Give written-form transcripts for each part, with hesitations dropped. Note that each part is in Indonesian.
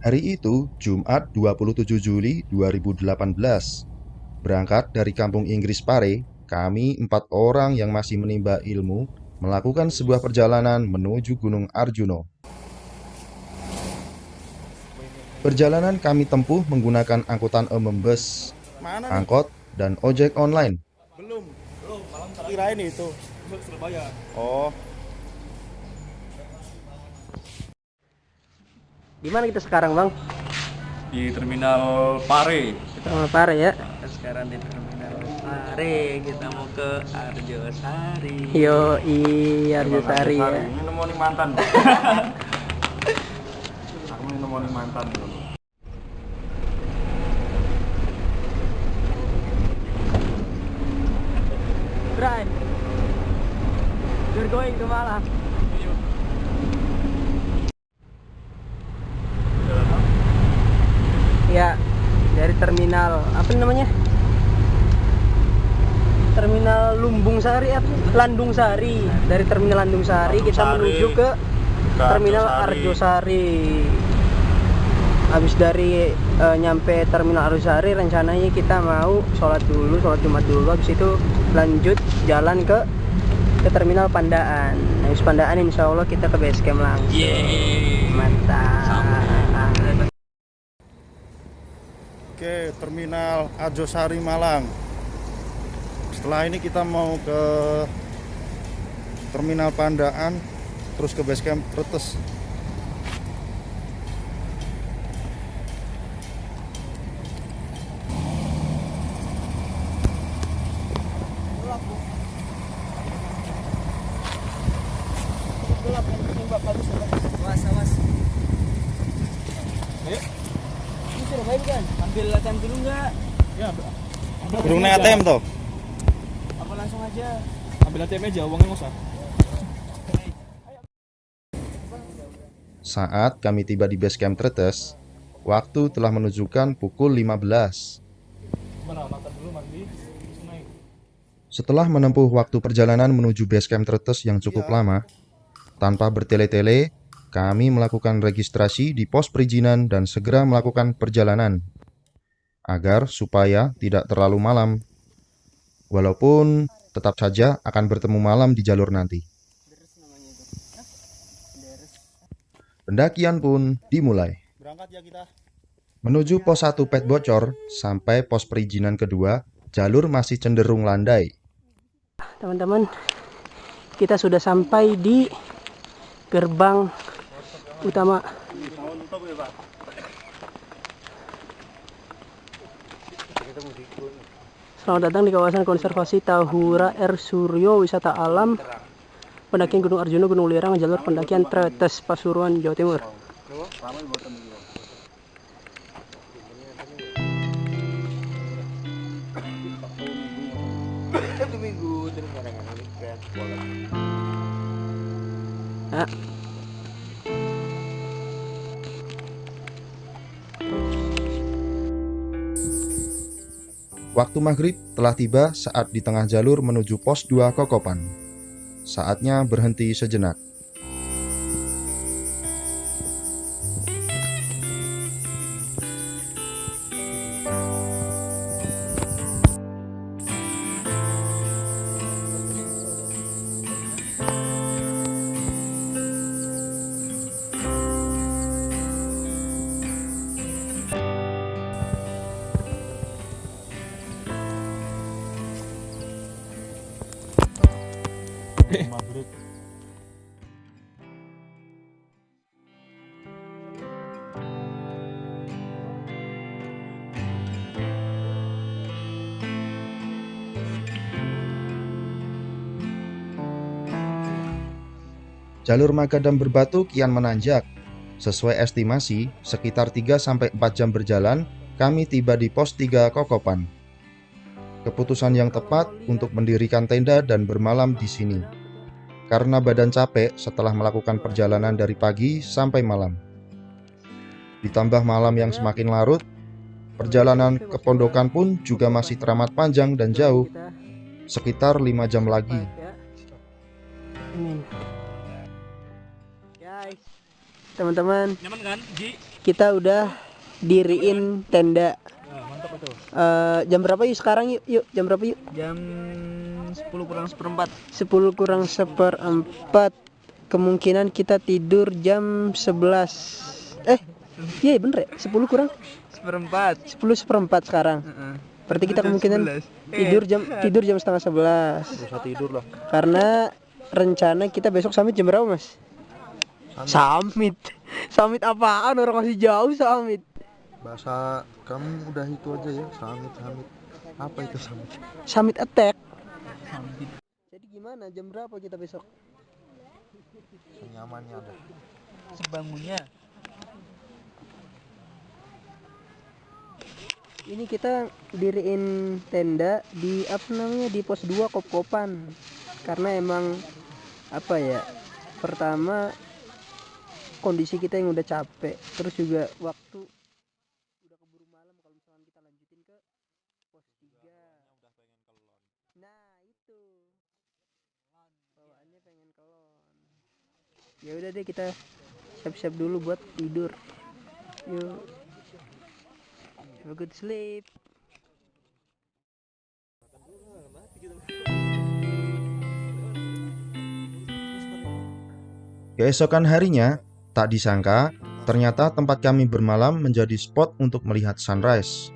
Hari itu, Jumat 27 Juli 2018. Berangkat dari kampung Inggris Pare, kami 4 orang yang masih menimba ilmu melakukan sebuah perjalanan menuju Gunung Arjuno. Perjalanan kami tempuh menggunakan angkutan umum bus, Mana nih? angkot, dan ojek online. Belum. Kirain itu. Surabaya. Oh, Di mana kita sekarang, Bang? Di Terminal Pare. Terminal Pare ya. Sekarang di Terminal Pare, kita mau ke Arjosari. Yo, Arjosari ya. Ini nemuin mantan. Aku mau nemuin mantan dulu. Brian, you're going to Malang. Ya, dari terminal apa namanya? Terminal Lumbung Sari apa? Landung Sari. Dari terminal Landung Sari kita menuju ke terminal Arjosari. Habis dari nyampe terminal Arjosari, rencananya kita mau sholat Jumat dulu. Habis itu lanjut jalan ke terminal Pandaan. Habis Pandaan insya Allah kita ke base camp langsung. Mantap. oke, Terminal Arjosari Malang. Setelah ini kita mau ke Terminal Pandaan, terus ke base camp Tretes. Ambil ATM dulu nggak? Ya, belum naik ATM toh? Apa langsung aja? Ambil ATM aja, uangnya nggak usah. Saat kami tiba di base camp Tretes, waktu telah menunjukkan pukul 15. Mana makan dulu mandi, terus naik. Setelah menempuh waktu perjalanan menuju base camp Tretes yang cukup lama, tanpa bertele-tele, kami melakukan registrasi di pos perizinan dan segera melakukan perjalanan, agar supaya tidak terlalu malam. Walaupun tetap saja akan bertemu malam di jalur nanti. Pendakian pun dimulai. Berangkat ya kita. Menuju pos 1 Pet Bocor sampai pos perizinan kedua, jalur masih cenderung landai. Teman-teman, kita sudah sampai di gerbang utama. Selamat datang di kawasan konservasi Tahura Air Suryo, wisata alam pendakian Gunung Arjuno, Gunung Lirang, jalur pendakian Tretes, Pasuruan, Jawa Timur. Nah, Waktu maghrib telah tiba saat di tengah jalur menuju pos 2 Kokopan. Saatnya berhenti sejenak. Jalur Magadam Berbatu kian menanjak. Sesuai estimasi, sekitar 3-4 jam berjalan, kami tiba di pos 3 Kokopan. Keputusan yang tepat untuk mendirikan tenda dan bermalam di sini. Karena badan capek setelah melakukan perjalanan dari pagi sampai malam. Ditambah malam yang semakin larut, perjalanan ke pondokan pun juga masih teramat panjang dan jauh, sekitar 5 jam lagi. Amin. Guys, teman-teman, Nyaman kan, Ji? kita udah diriin tenda. Mantap itu. Jam berapa yuk sekarang yuk? Jam berapa yuk? Jam 10 kurang seperempat. 10 kurang seperempat. Kemungkinan kita tidur jam 11. Iya bener ya? 10 kurang Seperempat. 10 seperempat sekarang. Berarti kita kemungkinan tidur jam setengah 11. Bisa tidur lah. Karena rencana kita besok summit jam berapa, Mas? Summit. Summit apaan? Orang masih jauh summit. Bahasa kamu udah itu aja ya, samit. Apa itu samit? Summit attack. Jadi gimana? Jam berapa kita besok? Senyamannya ada. Sebangunnya. Ini kita diriin tenda di di pos 2 Kop-Kopan. Karena emang pertama kondisi kita yang udah capek, terus juga waktu udah keburu malam kalau misalkan kita lanjutin ke pos 3. Nah, itu. Bawaannya pengen kelon. Ya udah deh, kita siap-siap dulu buat tidur. Yuk. Have a good sleep. Keesokan harinya, tak disangka, ternyata tempat kami bermalam menjadi spot untuk melihat sunrise.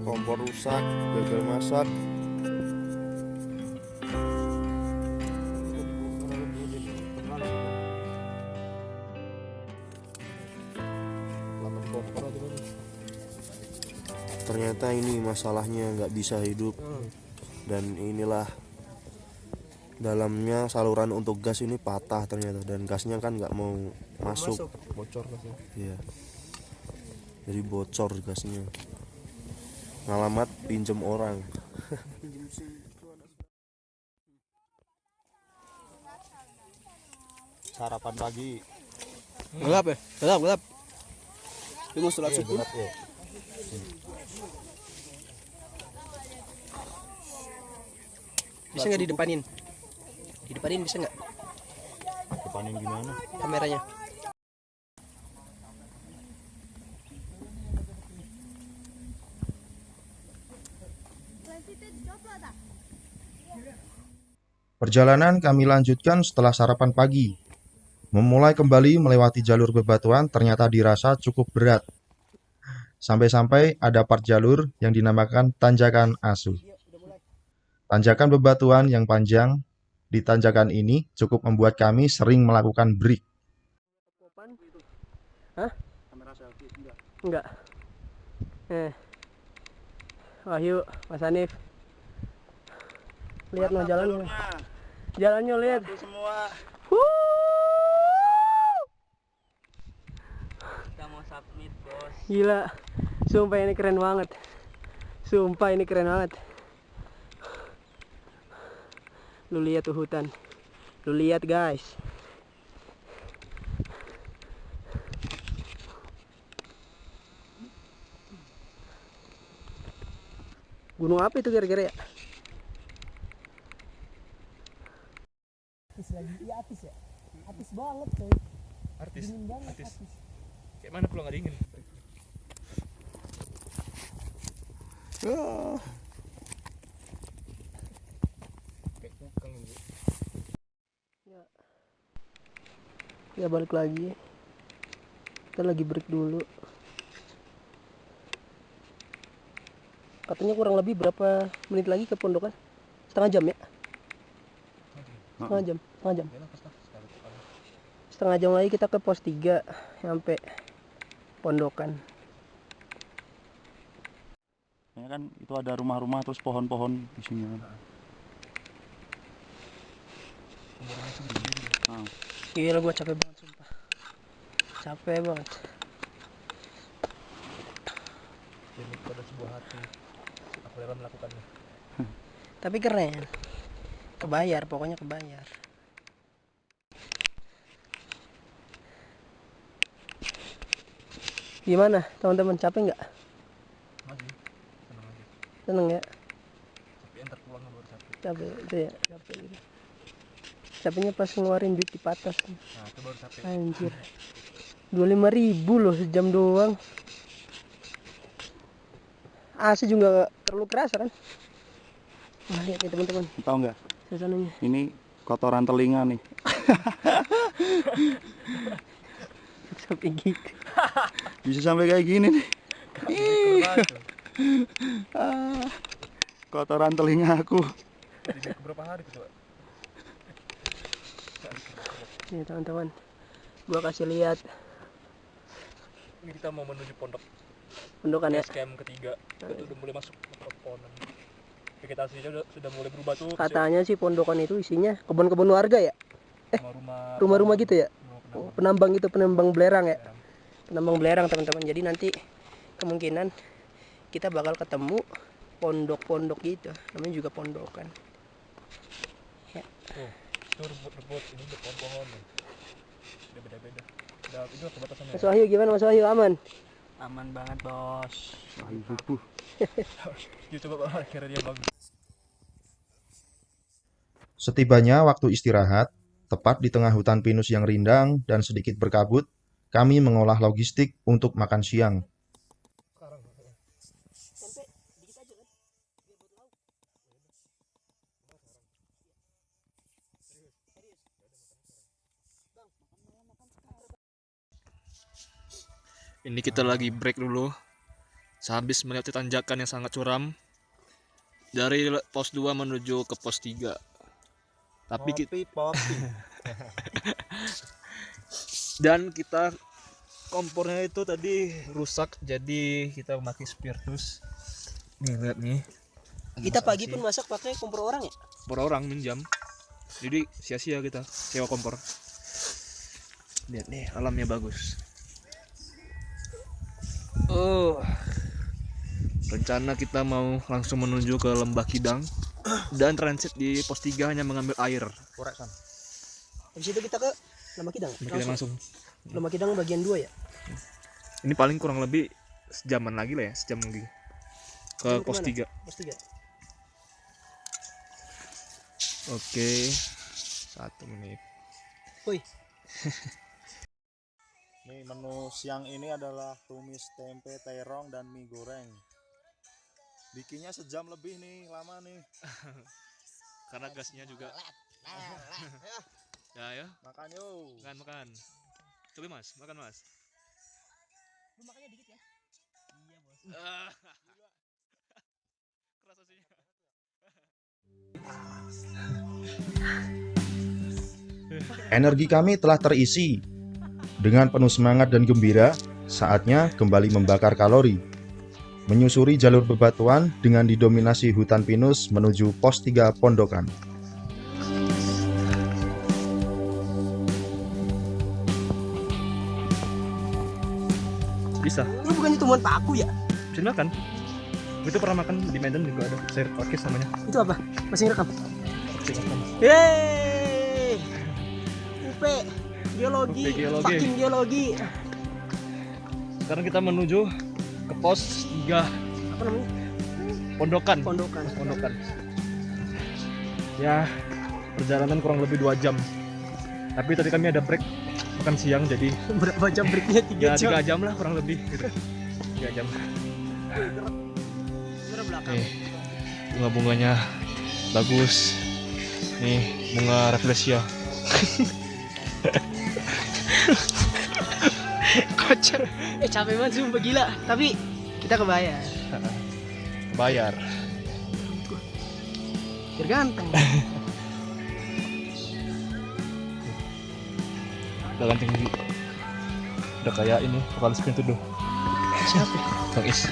Kompor rusak, gagal masak. Ternyata ini masalahnya, nggak bisa hidup. Dan inilah dalamnya saluran untuk gas ini patah ternyata, dan gasnya kan nggak mau masuk. Bocor gasnya. Iya. Jadi bocor gasnya. Ngalamat pinjem orang. Sarapan pagi. Gelap ya? Gelap. Tunggu sholat subuh. Ya. Bisa nggak didepanin? Didepanin bisa nggak Depanin gimana? kameranya? Perjalanan kami lanjutkan setelah sarapan pagi. Memulai kembali melewati jalur bebatuan ternyata dirasa cukup berat. Sampai-sampai ada part jalur yang dinamakan Tanjakan Asu. Tanjakan bebatuan yang panjang di tanjakan ini cukup membuat kami sering melakukan break. Hah? Enggak. Wahyu, Mas Hanif. Lihat no jalannya. Jalannya lihat. Semua. Kita mau submit, Bos. Gila. Sumpah ini keren banget. Lu lihat tuh hutan. Lu lihat, guys. Gunung apa itu kira-kira ya? Artis banget tuh. Artis. Kayak mana pulau nggak dingin? Ya balik lagi. Kita lagi break dulu. Katanya kurang lebih berapa menit lagi ke pondokan? Setengah jam ya? Setengah jam. Setengah jam lagi kita ke pos 3 sampai pondokan. Ya kan itu ada rumah-rumah terus pohon-pohon di sini. Gila, gue capek banget sumpah. Capek banget. Ini pada sebuah hati. Aku rela melakukannya. Tapi keren. Kebayar, pokoknya kebayar. Gimana teman-teman, capek nggak? Masih senang aja. Seneng ya? Tapi entar pulang baru capek. Capek itu ya, capek gitu. Capeknya pas ngeluarin duit di patas. Nah, itu baru capek. Anjir. 25.000 loh sejam doang. AC juga gak terlalu kerasa kan? Nah, lihat nih teman-teman, Tahu nggak? suasananya. Ini kotoran telinga nih. Sampai gitu. Bisa sampai kayak gini nih. Kurang Ah, kotoran telinga aku. Jadi berapa hari gitu, Pak? Nih teman-teman, gua kasih lihat Ini kita mau menuju pondok pondokan ya. camp ketiga. Itu udah mulai masuk ke pepohonan. Vegetasinya sudah mulai berubah tuh. Katanya sih pondokan itu isinya kebun-kebun warga ya, Rumah-rumah rumah-rumah gitu ya. rumah Oh, penambang itu, penambang belerang ya. penambang. Penambang belerang teman-teman. Jadi nanti kemungkinan kita bakal ketemu pondok-pondok gitu. Namanya juga pondokan. Tuh, itu rebut-rebut, ini udah pohon-pohon nih. Udah beda-beda. Udah itu kebatasannya. Mas Wahyu gimana Mas Wahyu, aman? Aman banget, Bos. Ya coba Pak, akhirnya dia bagus. Setibanya waktu istirahat, tepat di tengah hutan pinus yang rindang dan sedikit berkabut, kami mengolah logistik untuk makan siang. Ini kita lagi break dulu. Sehabis melewati tanjakan yang sangat curam dari pos 2 menuju ke pos 3. Tapi dan kita kompornya itu tadi rusak, jadi kita memakai spiritus. Nih lihat nih. Kita pagi pun masak pakai kompor orang ya? Per orang minjam. Jadi sia-sia kita sewa kompor. Lihat nih, alamnya bagus. Rencana kita mau langsung menuju ke Lembah Kidang dan transit di pos 3 hanya mengambil air. Habis itu kita ke Lembah Kidang. Kita langsung. Lembah Kidang bagian 2 ya? Ini paling kurang lebih sejaman lagi lah ya, sejam lagi. Ke Lalu pos kemana? 3. Pos 3. Oke. 1 menit. Woi, Nih menu siang ini adalah tumis tempe terong dan mie goreng. Bikinnya sejam lebih nih, lama nih. Karena gasnya juga. Ya ya, Makan yuk. makan. Coba Mas, makan Mas. lu makannya dikit ya? Iya, Bos. Keras aslinya. Energi kami telah terisi. Dengan penuh semangat dan gembira, saatnya kembali membakar kalori. Menyusuri jalur bebatuan dengan didominasi hutan pinus menuju pos 3 pondokan. Bisa. Lu bukannya tumbuhan paku ya? Bisa makan. Itu pernah makan di Medan juga ada. Sayur pakis namanya. Itu apa? Masih ngerekam? Pakis makan. Yeay! UP geologi, UP geologi. fucking geologi. Sekarang kita menuju ke pos 3 Apa namanya? pondokan. Pondokan. Pondokan. Ya, perjalanan kurang lebih 2 jam. Tapi tadi kami ada break makan siang, jadi Berapa jam breaknya? 3 ya jam. 3 jam lah kurang lebih gitu. 3 jam. Kamera belakang. Nih, bunga-bunganya bagus. Nih, bunga rafflesia. Kocak. Capek banget sumpah gila. Tapi kita kebayar. Bayar. Biar ganteng. Udah ganteng tinggi. Udah kayak ini, vokalis Pintu Duh. Siapa? Bang Is.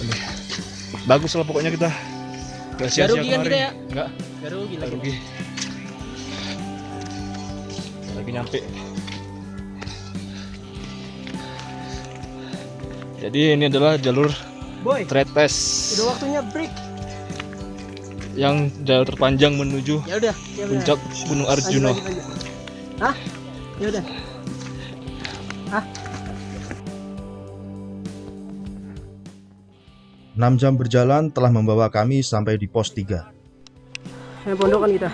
Ini. Bagus lah pokoknya kita. Gak Gak rugi kan kemarin. kita ya? Enggak, Gak rugi gak lagi. rugi. Lagi nyampe. Jadi ini adalah jalur Boy, Tretes udah waktunya break. yang jalur terpanjang menuju Ya udah, ya udah. puncak Gunung Arjuna. Lanjut. Hah? Ya udah. 6 jam berjalan telah membawa kami sampai di pos 3. Pondokan kita.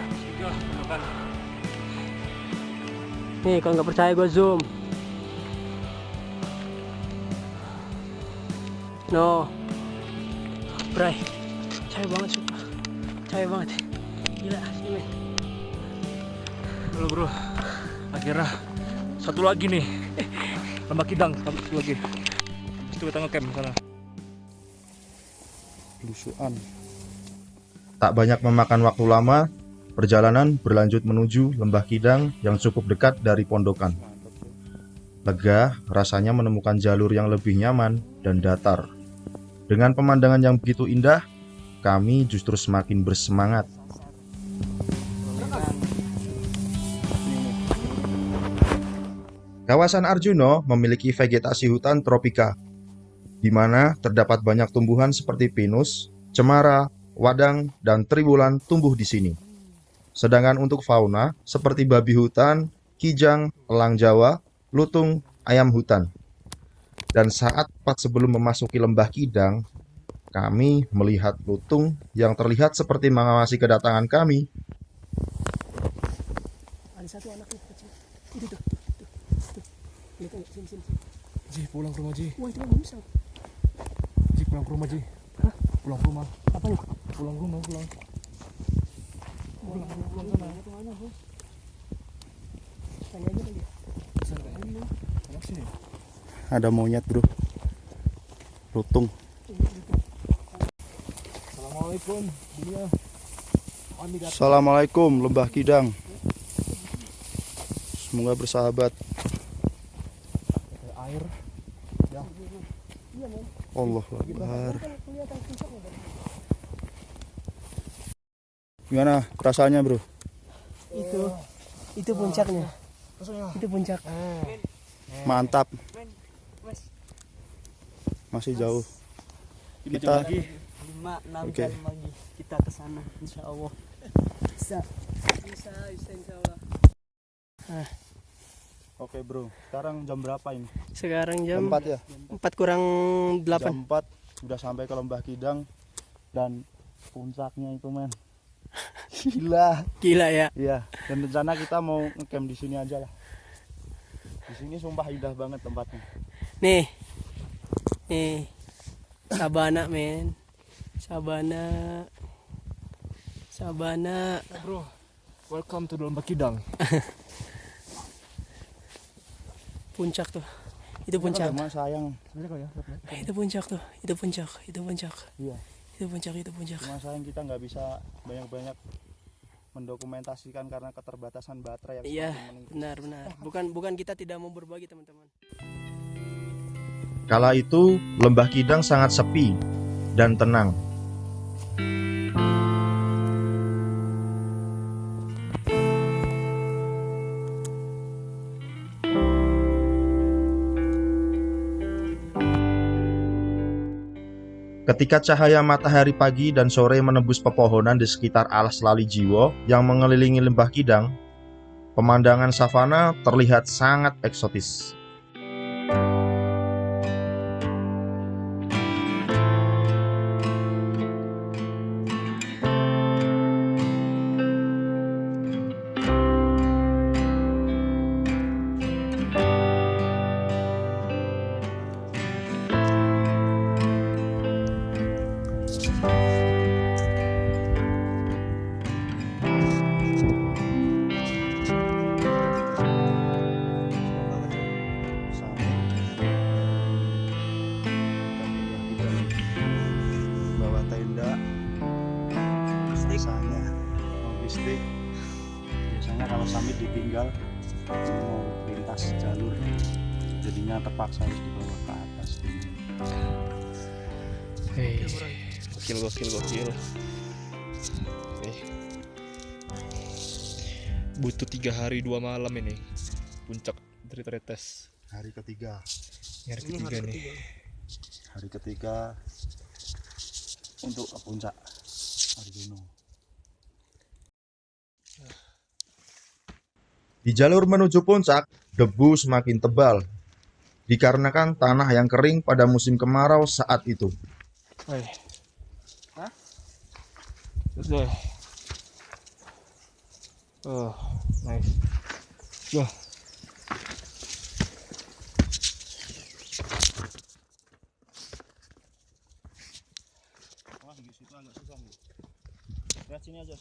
Nih, kalau nggak percaya gue zoom. No, bray, capek banget sumpah, capek banget, gila asli men. Halo bro, akhirnya satu lagi nih, Lembah Kidang, satu lagi. Itu kita ngecamp sana. Lusuan. Tak banyak memakan waktu lama, perjalanan berlanjut menuju Lembah Kidang yang cukup dekat dari pondokan. Lega rasanya menemukan jalur yang lebih nyaman dan datar. Dengan pemandangan yang begitu indah, kami justru semakin bersemangat. Kawasan Arjuna memiliki vegetasi hutan tropika, di mana terdapat banyak tumbuhan seperti pinus, cemara, wadang, dan triwulan tumbuh di sini. Sedangkan untuk fauna seperti babi hutan, kijang, elang Jawa, lutung, ayam hutan. Dan saat tepat sebelum memasuki Lembah Kidang, kami melihat lutung yang terlihat seperti mengawasi kedatangan kami. Ada satu anak nih kecil, itu tuh. Lihat nggak? Sini. Ji, pulang ke rumah Ji. Wah itu bisa. Ji, pulang ke rumah Ji. Hah? Pulang ke rumah. Apa nih? Pulang ke rumah, pulang. Pulang sana. Kemana bro? Tanya aja kali. Anak sini. Ada monyet bro. Lutung. Assalamualaikum dunia. Assalamualaikum Lembah Kidang. Semoga bersahabat. Air. Allah Akbar. Gimana perasaannya bro? Itu puncaknya. Itu puncak. Mantap. Masih jauh. Kita 5-6 Oke. jam lagi kita ke sana insya Allah. Bisa insya Allah. Oke bro, sekarang jam berapa ini? Sekarang Jam jam 4 ya? 4 kurang 8. Jam 4 sudah sampai ke Lembah Kidang dan puncaknya itu men. Gila. Gila ya. Iya, dan rencana kita mau ngecamp di sini aja lah. Di sini sumpah indah banget tempatnya. Nih. Sabana men. Sabana. Bro, welcome to Lembah Kidang. Puncak tuh. Itu puncak. Emang sayang, Itu puncak tuh. Itu puncak. iya. Itu puncak. Cuma sayang kita nggak bisa banyak-banyak mendokumentasikan karena keterbatasan baterai yang Iya, semakin menipis. benar. Bukan kita tidak mau berbagi, teman-teman. Kala itu, Lembah Kidang sangat sepi dan tenang. Ketika cahaya matahari pagi dan sore menembus pepohonan di sekitar alas Lali Jiwo yang mengelilingi Lembah Kidang, pemandangan savana terlihat sangat eksotis. Bawa tenda, biasanya logistik. Biasanya kalau summit ditinggal mau lintas jalur, jadinya terpaksa harus dibawa ke atas. Hei, gokil. Butuh 3 hari 2 malam ini puncak dari Tretes. Hari ketiga. Hari ketiga nih. Hari ketiga untuk ke puncak Arjuna. Di jalur menuju puncak, debu semakin tebal dikarenakan tanah yang kering pada musim kemarau saat itu. Hai. Hah? Selesai. Oh, nice. Go. Sini aja.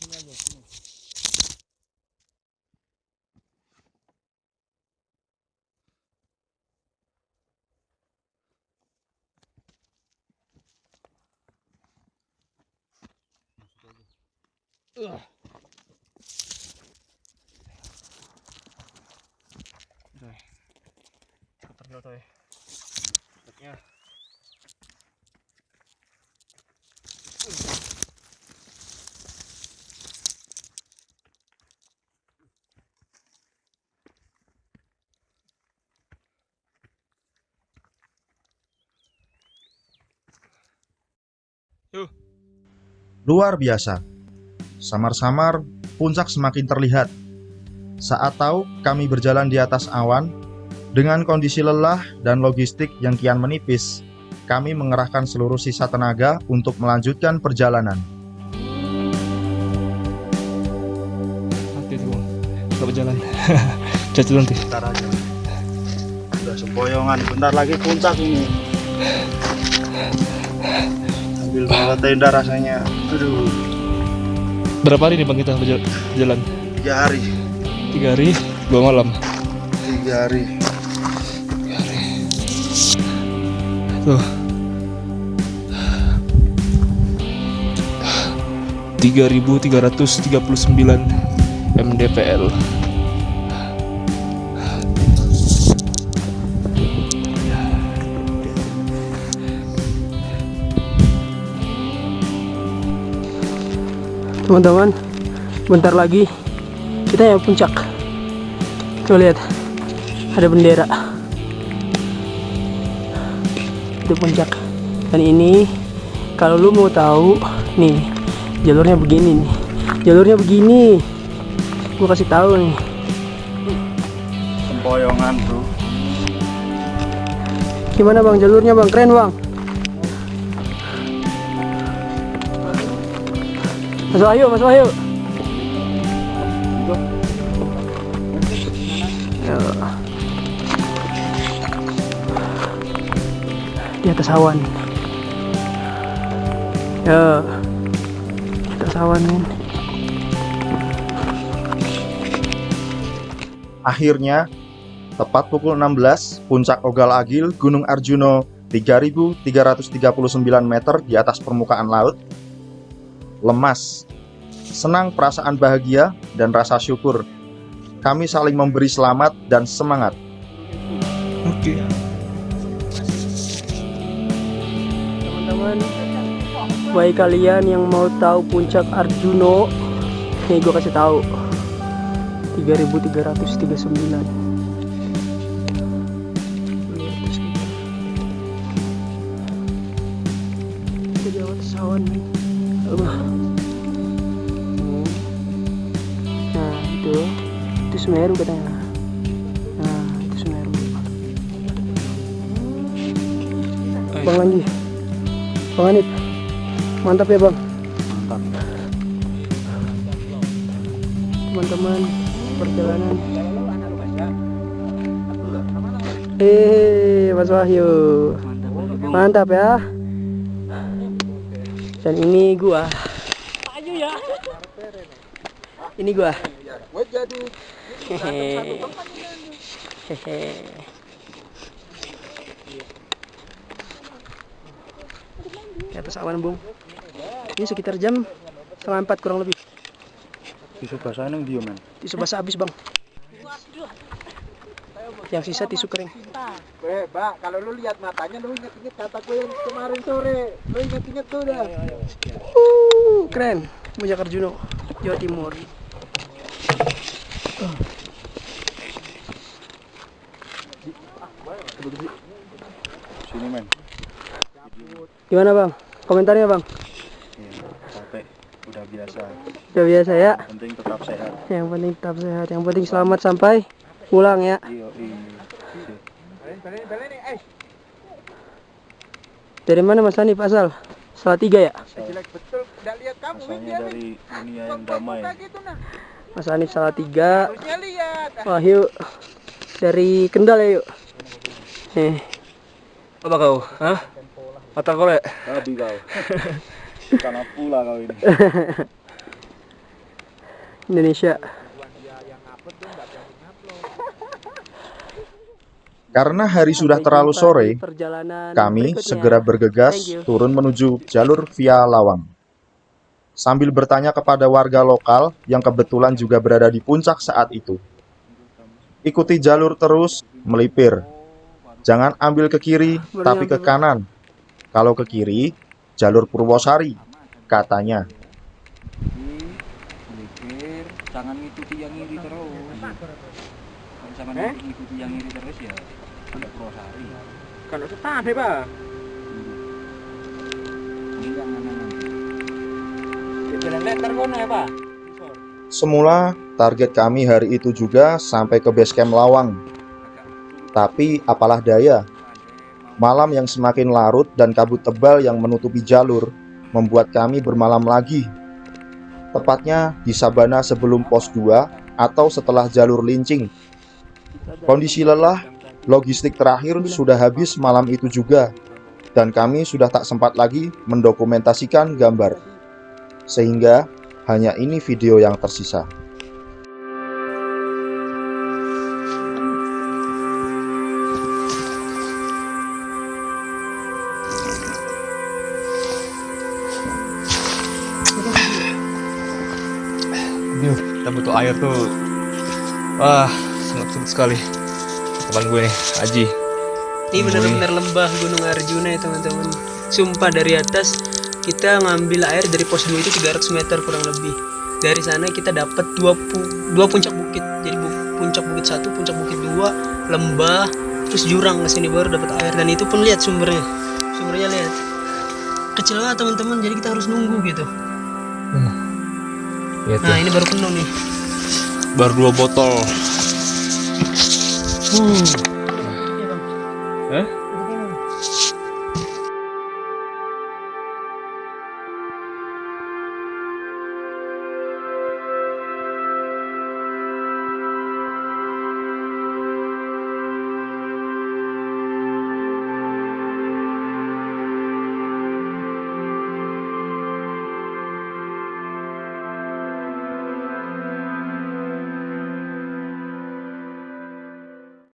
Putar dulu, Stepnya. Yuk. Luar biasa. Samar-samar puncak semakin terlihat. Saat tahu kami berjalan di atas awan, dengan kondisi lelah dan logistik yang kian menipis, kami mengerahkan seluruh sisa tenaga untuk melanjutkan perjalanan. Nanti tuh, nggak berjalan. Jatuh nanti. Bentar aja. Udah sempoyongan, bentar lagi puncak ini. Sambil bawa tenda rasanya. Aduh, Berapa hari nih bang kita berjalan? 3 hari. 3 hari, 2 malam. 3 hari. Tuh. 3.339 mdpl. Teman-teman, bentar lagi kita ya puncak. Tuh lihat, ada bendera. Itu puncak. Dan ini kalau lu mau tahu nih, jalurnya begini nih. Jalurnya begini. Gua kasih tahu nih. Sempoyongan, bro. Gimana bang jalurnya bang? Keren bang. Mas Wahyu. Ya. Di atas awan. Ya. Di atas awan men. Akhirnya, tepat pukul 16, puncak Ogal Agil Gunung Arjuna 3.339 meter di atas permukaan laut. Lemas, senang, perasaan bahagia, dan rasa syukur. Kami saling memberi selamat dan semangat. Oke. Teman-teman, bagi kalian yang mau tahu puncak Arjuna, nih gue kasih tahu. 3.339. Kita di atas awan nih. Nah itu Semeru katanya. Nah itu Semeru. Bang Lanji, Bang Anip, mantap ya bang. Mantap. Teman-teman, perjalanan. Mas Wahyu, mantap ya. Dan ini gua. Ini gua. Hehehe. Di atas awan bung. Ini sekitar jam 3:30 kurang lebih. Tisu basah nang dia, men. Tisu basah habis bang. Yang sisa tisu kering. Mbak, kalau lu lihat matanya lu inget-inget kataku yang kemarin sore. Lu inget-inget tuh dah. Keren. Puncak Arjuna, Jawa Timur. Sini, men. Gimana bang? Komentarnya bang? Iya, capek, udah biasa. Udah biasa ya. Penting tetap sehat. Yang penting tetap sehat. Yang penting selamat sampai pulang ya. Iya. Dari mana Mas Hanif asal? Salatiga ya? Jelek betul, enggak lihat kamu Asalnya dari dunia yang damai. gitu nah. Mas Hanif Salatiga. Harusnya lihat. Wahyu dari Kendal ya yuk. Apa kau? Hah? Otak kolek? Babi kau. Karena pula kau ini. Indonesia. Karena hari sudah terlalu sore, Perjalanan kami berikutnya. segera bergegas Thank you. turun menuju jalur via Lawang. Sambil bertanya kepada warga lokal yang kebetulan juga berada di puncak saat itu. Ikuti jalur terus, melipir. Jangan ambil ke kiri, tapi ke kanan. Kalau ke kiri, jalur Purwosari, katanya. Mikir, jangan ngikuti yang iri terus. Kalau misalkan ngikuti yang iri terus ya ada Purwosari. Kan itu tadi, Bang. Ini jangan nanti. Jalan letter kono ya, Pak. Semula, target kami hari itu juga sampai ke base camp Lawang. Tapi apalah daya, malam yang semakin larut dan kabut tebal yang menutupi jalur membuat kami bermalam lagi. Tepatnya di Sabana sebelum pos 2 atau setelah jalur Lincing. Kondisi lelah, logistik terakhir sudah habis malam itu juga, dan kami sudah tak sempat lagi mendokumentasikan gambar. Sehingga hanya ini video yang tersisa. Kita butuh air tuh. Wah, sangat sulit sekali. Teman gue nih, Aji. Ini benar-benar lembah Gunung Arjuna ya teman-teman. Sumpah dari atas kita ngambil air dari pos 2 itu 300 meter kurang lebih. Dari sana kita dapat dua puncak bukit. Jadi puncak bukit 1, puncak bukit 2, lembah, terus jurang ke sini baru dapat air, dan itu pun lihat sumbernya. Sumbernya lihat. Kecil banget teman-teman, jadi kita harus nunggu gitu. Ya, Nah, ini baru penuh nih. baru 2 botol. Iya, Bang. Hah?